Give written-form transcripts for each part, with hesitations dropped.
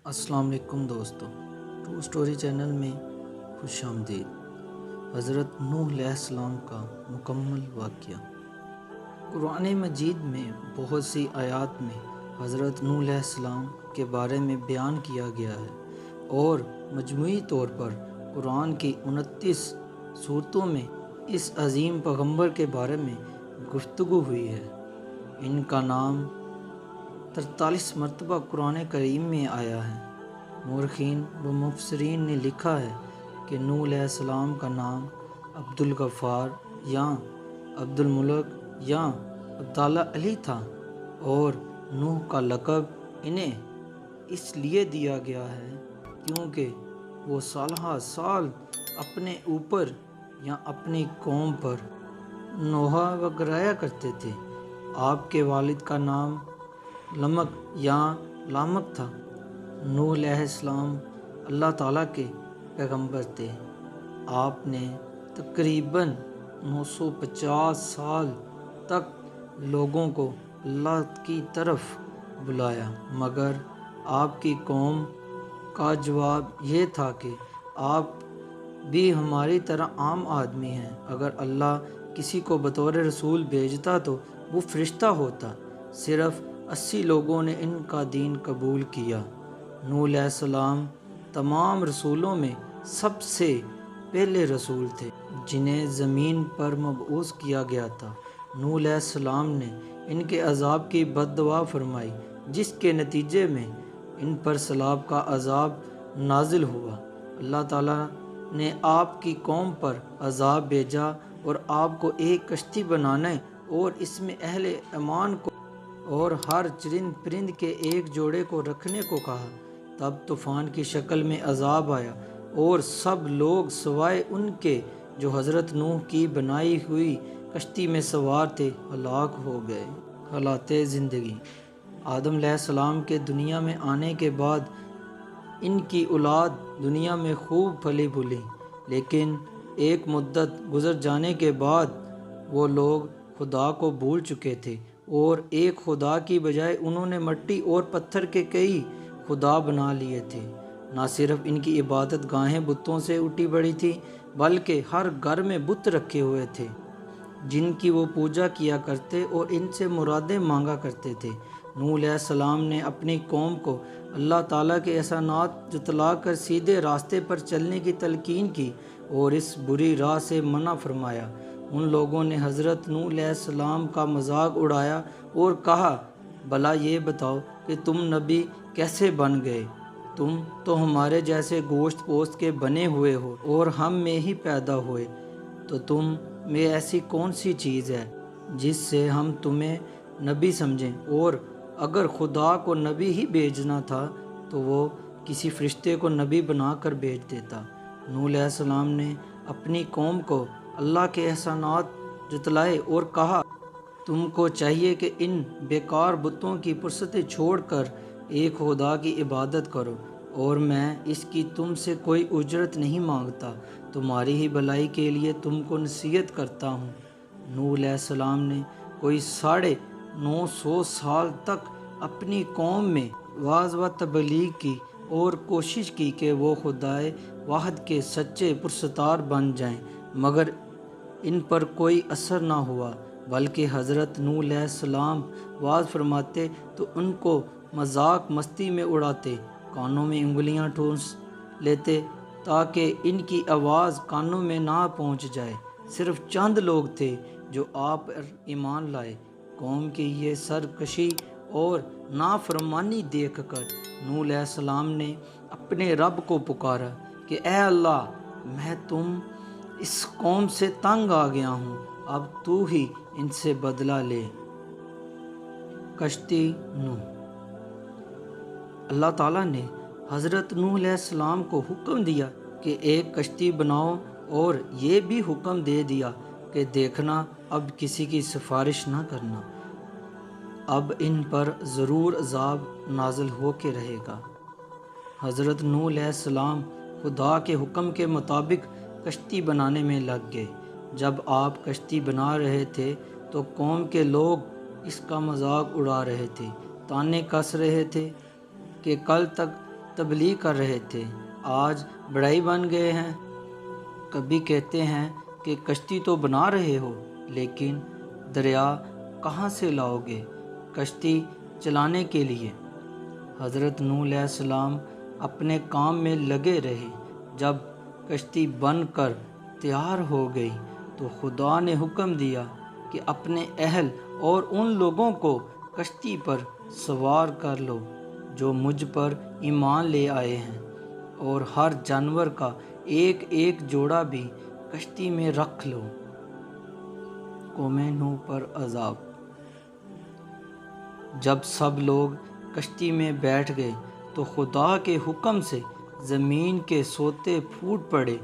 السلام علیکم دوستو، ٹرو سٹوری چینل میں خوش آمدید۔ حضرت نوح علیہ السلام کا مکمل واقعہ۔ قرآن مجید میں بہت سی آیات میں حضرت نوح علیہ السلام کے بارے میں بیان کیا گیا ہے، اور مجموعی طور پر قرآن کی 29 سورتوں میں اس عظیم پیغمبر کے بارے میں گفتگو ہوئی ہے۔ ان کا نام 43 مرتبہ قرآن کریم میں آیا ہے۔ مورخین و مفسرین نے لکھا ہے کہ نوح علیہ السلام کا نام عبد الغفار یا عبد الملک یا عبداللہ علی تھا، اور نوح کا لقب انہیں اس لیے دیا گیا ہے کیونکہ وہ سالہ سال اپنے اوپر یا اپنی قوم پر نوحہ وغیرہ کرتے تھے۔ آپ کے والد کا نام لمک یا لامک تھا۔ نوح علیہ السلام اللہ تعالیٰ کے پیغمبر تھے۔ آپ نے تقریباً 950 سال تک لوگوں کو اللہ کی طرف بلایا، مگر آپ کی قوم کا جواب یہ تھا کہ آپ بھی ہماری طرح عام آدمی ہیں۔ اگر اللہ کسی کو بطور رسول بھیجتا تو وہ فرشتہ ہوتا۔ صرف 80 لوگوں نے ان کا دین قبول کیا۔ نوح علیہ السلام تمام رسولوں میں سب سے پہلے رسول تھے جنہیں زمین پر مبعوث کیا گیا تھا۔ نوح علیہ السلام نے ان کے عذاب کی بد دعا فرمائی، جس کے نتیجے میں ان پر سیلاب کا عذاب نازل ہوا۔ اللہ تعالیٰ نے آپ کی قوم پر عذاب بھیجا اور آپ کو ایک کشتی بنانے اور اس میں اہل ایمان کو اور ہر چرند پرند کے ایک جوڑے کو رکھنے کو کہا۔ تب طوفان کی شکل میں عذاب آیا اور سب لوگ سوائے ان کے جو حضرت نوح کی بنائی ہوئی کشتی میں سوار تھے ہلاک ہو گئے۔ حالات زندگی۔ آدم علیہ السلام کے دنیا میں آنے کے بعد ان کی اولاد دنیا میں خوب پلی پھولی، لیکن ایک مدت گزر جانے کے بعد وہ لوگ خدا کو بھول چکے تھے، اور ایک خدا کی بجائے انہوں نے مٹی اور پتھر کے کئی خدا بنا لیے تھے۔ نہ صرف ان کی عبادت گاہیں بتوں سے اٹھی بڑھی تھی، بلکہ ہر گھر میں بت رکھے ہوئے تھے جن کی وہ پوجا کیا کرتے اور ان سے مرادیں مانگا کرتے تھے۔ نوح علیہ السلام نے اپنی قوم کو اللہ تعالیٰ کے احسانات جتلا کر سیدھے راستے پر چلنے کی تلقین کی اور اس بری راہ سے منع فرمایا۔ ان لوگوں نے حضرت نوح علیہ السلام کا مذاق اڑایا اور کہا، بھلا یہ بتاؤ کہ تم نبی کیسے بن گئے؟ تم تو ہمارے جیسے گوشت پوست کے بنے ہوئے ہو اور ہم میں ہی پیدا ہوئے، تو تم میں ایسی کون سی چیز ہے جس سے ہم تمہیں نبی سمجھیں؟ اور اگر خدا کو نبی ہی بھیجنا تھا تو وہ کسی فرشتے کو نبی بنا کر بھیج دیتا۔ نوح علیہ السلام نے اپنی قوم کو اللہ کے احسانات جتلائے اور کہا، تم کو چاہیے کہ ان بیکار بتوں کی پرستیں چھوڑ کر ایک خدا کی عبادت کرو، اور میں اس کی تم سے کوئی اجرت نہیں مانگتا، تمہاری ہی بھلائی کے لیے تم کو نصیحت کرتا ہوں۔ نوح علیہ السلام نے کوئی 950 سال تک اپنی قوم میں وعظ و تبلیغ کی اور کوشش کی کہ وہ خدائے واحد کے سچے پرستار بن جائیں، مگر ان پر کوئی اثر نہ ہوا، بلکہ حضرت نوح علیہ السلام وعظ فرماتے تو ان کو مذاق مستی میں اڑاتے، کانوں میں انگلیاں ٹھونس لیتے تاکہ ان کی آواز کانوں میں نہ پہنچ جائے۔ صرف چند لوگ تھے جو آپ پر ایمان لائے۔ قوم کی یہ سرکشی اور نافرمانی دیکھ کر نوح علیہ السلام نے اپنے رب کو پکارا کہ اے اللہ، میں اس قوم سے تنگ آ گیا ہوں، اب تو ہی ان سے بدلہ لے۔ کشتی نوح۔ اللہ تعالیٰ نے حضرت نوح علیہ السلام کو حکم دیا کہ ایک کشتی بناؤ، اور یہ بھی حکم دے دیا کہ دیکھنا اب کسی کی سفارش نہ کرنا، اب ان پر ضرور عذاب نازل ہو کے رہے گا۔ حضرت نوح علیہ السلام خدا کے حکم کے مطابق کشتی بنانے میں لگ گئے۔ جب آپ کشتی بنا رہے تھے تو قوم کے لوگ اس کا مذاق اڑا رہے تھے، تانے کس رہے تھے کہ کل تک تبلیغ کر رہے تھے آج بڑائی بن گئے ہیں۔ کبھی کہتے ہیں کہ کشتی تو بنا رہے ہو، لیکن دریا کہاں سے لاؤ گے کشتی چلانے کے لیے؟ حضرت نوح علیہ السلام اپنے کام میں لگے رہے۔ جب کشتی بن کر تیار ہو گئی تو خدا نے حکم دیا کہ اپنے اہل اور ان لوگوں کو کشتی پر سوار کر لو جو مجھ پر ایمان لے آئے ہیں، اور ہر جانور کا ایک ایک جوڑا بھی کشتی میں رکھ لو۔ قوم نوح پر عذاب۔ جب سب لوگ کشتی میں بیٹھ گئے تو خدا کے حکم سے زمین کے سوتے پھوٹ پڑے،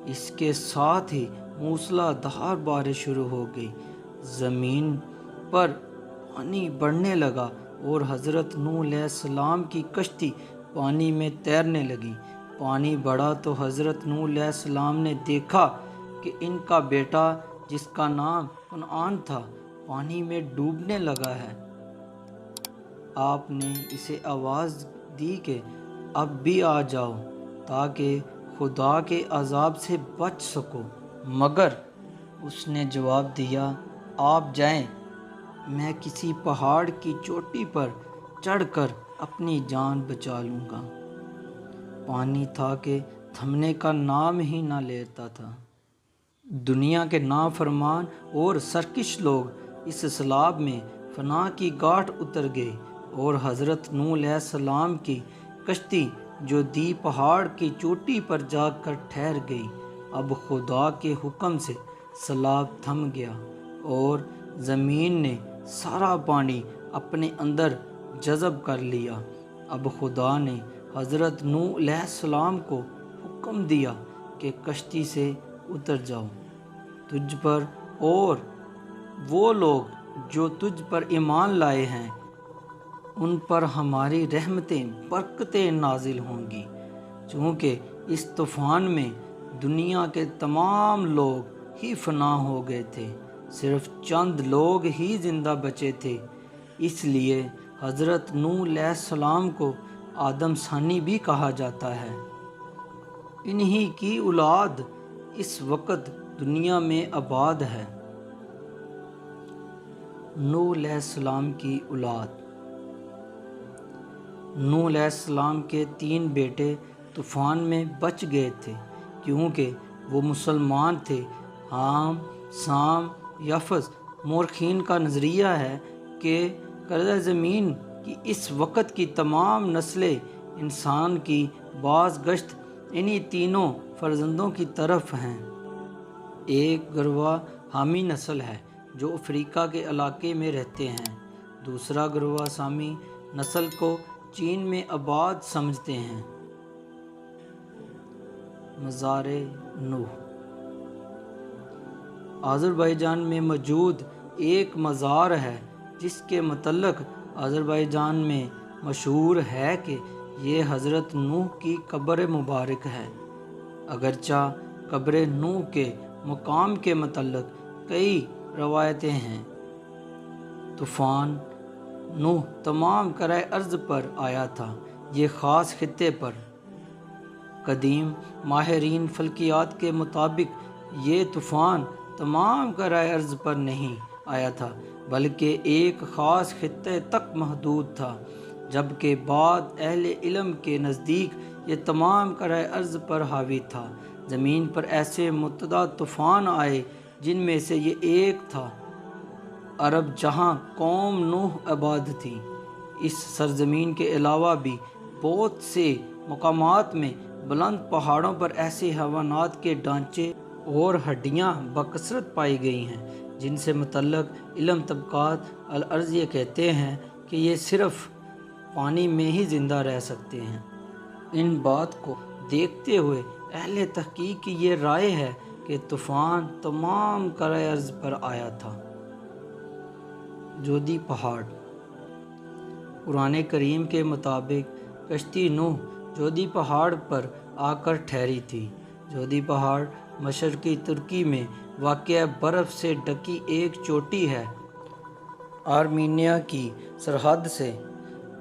اس کے ساتھ ہی موسلا دھار بارش شروع ہو گئی، زمین پر پانی بڑھنے لگا اور حضرت نوح علیہ السلام کی کشتی پانی میں تیرنے لگی۔ پانی بڑھا تو حضرت نوح علیہ السلام نے دیکھا کہ ان کا بیٹا جس کا نام کنعان تھا پانی میں ڈوبنے لگا ہے۔ آپ نے اسے آواز دی کہ اب بھی آ جاؤ تاکہ خدا کے عذاب سے بچ سکو، مگر اس نے جواب دیا آپ جائیں، میں کسی پہاڑ کی چوٹی پر چڑھ کر اپنی جان بچا لوں گا۔ پانی تھا کہ تھمنے کا نام ہی نہ لیتا تھا۔ دنیا کے نافرمان اور سرکش لوگ اس سیلاب میں فنا کی گاٹھ اتر گئے، اور حضرت نوح علیہ السلام کی کشتی جو دی پہاڑ کی چوٹی پر جا کر ٹھہر گئی۔ اب خدا کے حکم سے سیلاب تھم گیا اور زمین نے سارا پانی اپنے اندر جذب کر لیا۔ اب خدا نے حضرت نوح علیہ السلام کو حکم دیا کہ کشتی سے اتر جاؤ، تجھ پر اور وہ لوگ جو تجھ پر ایمان لائے ہیں ان پر ہماری رحمتیں برکتیں نازل ہوں گی، چونکہ اس طوفان میں دنیا کے تمام لوگ ہی فنا ہو گئے تھے، صرف چند لوگ ہی زندہ بچے تھے۔ اس لیے حضرت نوح علیہ السلام کو آدم ثانی بھی کہا جاتا ہے۔ انہی کی اولاد اس وقت دنیا میں آباد ہے۔ نوح علیہ السلام کی اولاد۔ نوح علیہ السلام کے 3 بیٹے طوفان میں بچ گئے تھے کیونکہ وہ مسلمان تھے۔ حام، سام، یافس۔ مورخین کا نظریہ ہے کہ کردہ زمین کی اس وقت کی تمام نسلیں انسان کی باز گشت انہی تینوں فرزندوں کی طرف ہیں۔ ایک گروہ حامی نسل ہے جو افریقہ کے علاقے میں رہتے ہیں، دوسرا گروہ سامی نسل کو چین میں آباد سمجھتے ہیں۔ مزار نوح۔ آذربائیجان میں موجود ایک مزار ہے جس کے متعلق آذربائیجان میں مشہور ہے کہ یہ حضرت نوح کی قبر مبارک ہے۔ اگرچہ قبر نوح کے مقام کے متعلق کئی روایتیں ہیں۔ طوفان نوح تمام کرۂ ارض پر آیا تھا، یہ خاص خطے پر۔ قدیم ماہرین فلکیات کے مطابق یہ طوفان تمام کرۂ ارض پر نہیں آیا تھا بلکہ ایک خاص خطے تک محدود تھا، جبکہ بعض اہل علم کے نزدیک یہ تمام کرۂ ارض پر حاوی تھا۔ زمین پر ایسے متعدد طوفان آئے جن میں سے یہ ایک تھا۔ عرب جہاں قوم نوح آباد تھی، اس سرزمین کے علاوہ بھی بہت سے مقامات میں بلند پہاڑوں پر ایسے حیوانات کے ڈھانچے اور ہڈیاں بکثرت پائی گئی ہیں جن سے متعلق علم طبقات الارض یہ کہتے ہیں کہ یہ صرف پانی میں ہی زندہ رہ سکتے ہیں۔ ان بات کو دیکھتے ہوئے اہل تحقیق کی یہ رائے ہے کہ طوفان تمام کرۂ ارض پر آیا تھا۔ جودی پہاڑ۔ قرآن کریم کے مطابق کشتی نوح جودی پہاڑ پر آ کر ٹھہری تھی۔ جودی پہاڑ مشرقی ترکی میں واقع برف سے ڈھکی ایک چوٹی ہے۔ آرمینیا کی سرحد سے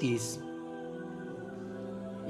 30।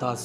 10।